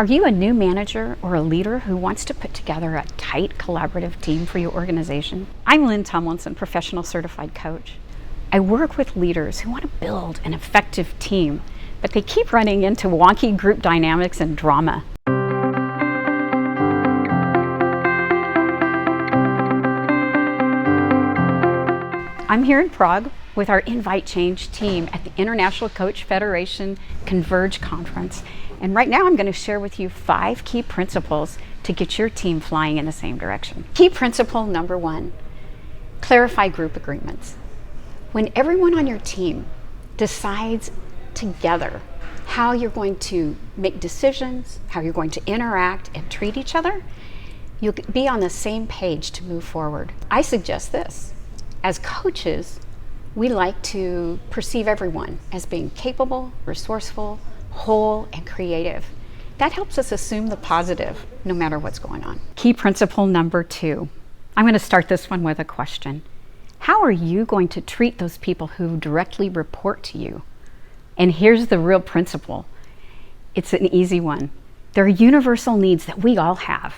Are you a new manager or a leader who wants to put together a tight collaborative team for your organization? I'm Lynn Tomlinson, professional certified coach. I work with leaders who want to build an effective team, but they keep running into wonky group dynamics and drama. I'm here in Prague with our inviteCHANGE team at the International Coach Federation Converge Conference. And right now I'm going to share with you 5 key principles to get your team flying in the same direction. Key principle number 1, clarify group agreements. When everyone on your team decides together how you're going to make decisions, how you're going to interact and treat each other, you'll be on the same page to move forward. I suggest this. As coaches, we like to perceive everyone as being capable, resourceful, whole, and creative. That helps us assume the positive no matter what's going on. Key principle number 2. I'm going to start this one with a question. How are you going to treat those people who directly report to you? And here's the real principle. It's an easy one. There are universal needs that we all have.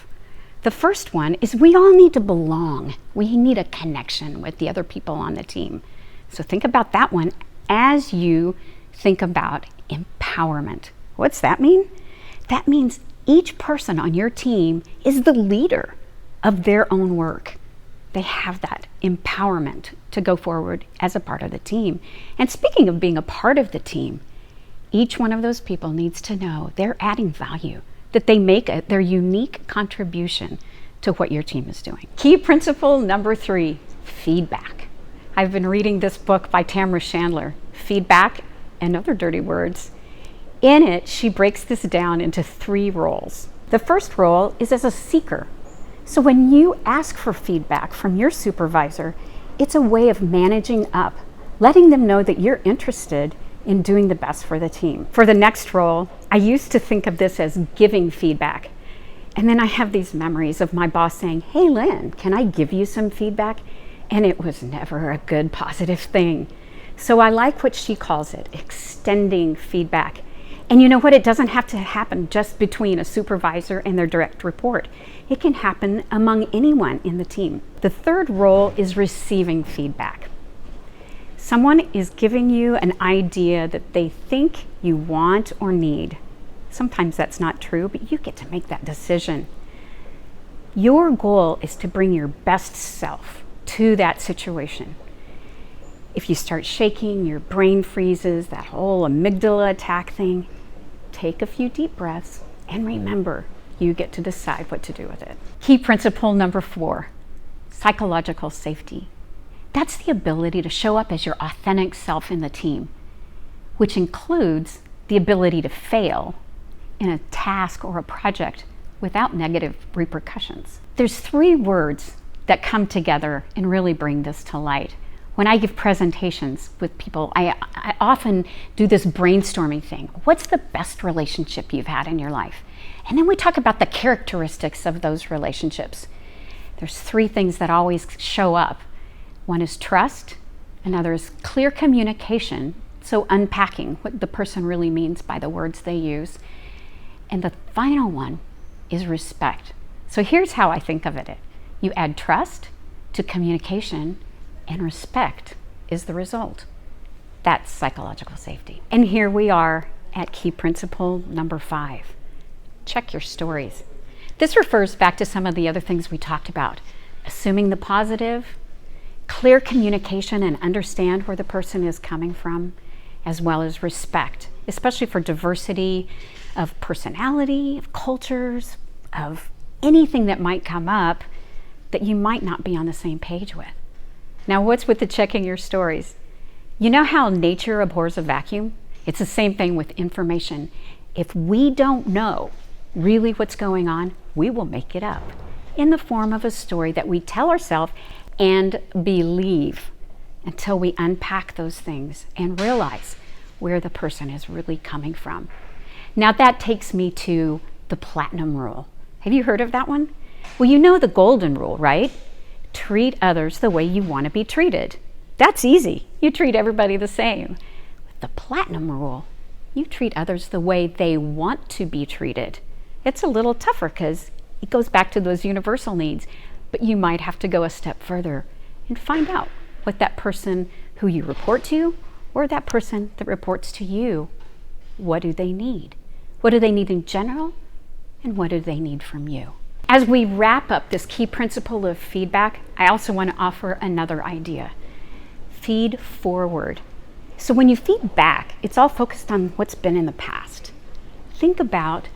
The first one is we all need to belong. We need a connection with the other people on the team. So think about that one as you think about empowerment. What's that mean? That means each person on your team is the leader of their own work. They have that empowerment to go forward as a part of the team. And speaking of being a part of the team, each one of those people needs to know they're adding value, that they make their unique contribution to what your team is doing. Key principle number 3, feedback. I've been reading this book by Tamara Chandler, Feedback and Other Dirty Words. In it, she breaks this down into 3 roles. The first role is as a seeker. So when you ask for feedback from your supervisor, it's a way of managing up, letting them know that you're interested in doing the best for the team. For the next role, I used to think of this as giving feedback. And then I have these memories of my boss saying, "Hey Lynn, can I give you some feedback?" And it was never a good, positive thing. So I like what she calls it, extending feedback. And you know what? It doesn't have to happen just between a supervisor and their direct report. It can happen among anyone in the team. The third role is receiving feedback. Someone is giving you an idea that they think you want or need. Sometimes that's not true, but you get to make that decision. Your goal is to bring your best self to that situation. If you start shaking, your brain freezes, that whole amygdala attack thing, take a few deep breaths and remember, you get to decide what to do with it. Key principle number 4, psychological safety. That's the ability to show up as your authentic self in the team, which includes the ability to fail in a task or a project without negative repercussions. There's 3 words that come together and really bring this to light. When I give presentations with people, I often do this brainstorming thing. What's the best relationship you've had in your life? And then we talk about the characteristics of those relationships. There's 3 things that always show up. One is trust, another is clear communication, so unpacking what the person really means by the words they use. And the final one is respect. So here's how I think of it. You add trust to communication, and respect is the result. That's psychological safety. And here we are at key principle number 5. Check your stories. This refers back to some of the other things we talked about. Assuming the positive, clear communication and understand where the person is coming from, as well as respect, especially for diversity of personality, of cultures, of anything that might come up that you might not be on the same page with. Now, what's with the checking your stories? You know how nature abhors a vacuum? It's the same thing with information. If we don't know really what's going on, we will make it up in the form of a story that we tell ourselves and believe until we unpack those things and realize where the person is really coming from. Now that takes me to the platinum rule. Have you heard of that one? Well, you know the golden rule, right? Treat others the way you want to be treated. That's easy. You treat everybody the same. With the platinum rule, you treat others the way they want to be treated. It's a little tougher because it goes back to those universal needs, but you might have to go a step further and find out what that person who you report to or that person that reports to you, what do they need? What do they need in general, and what do they need from you? As we wrap up this key principle of feedback, I also want to offer another idea. Feed forward. So when you feed back, it's all focused on what's been in the past. Think about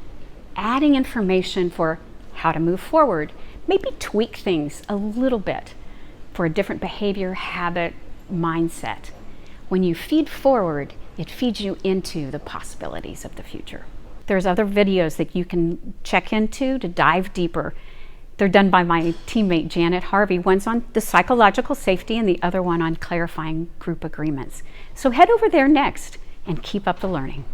adding information for how to move forward. Maybe tweak things a little bit for a different behavior, habit, mindset. When you feed forward, it feeds you into the possibilities of the future. There's other videos that you can check into to dive deeper. They're done by my teammate Janet Harvey. One's on the psychological safety and the other one on clarifying group agreements. So head over there next and keep up the learning.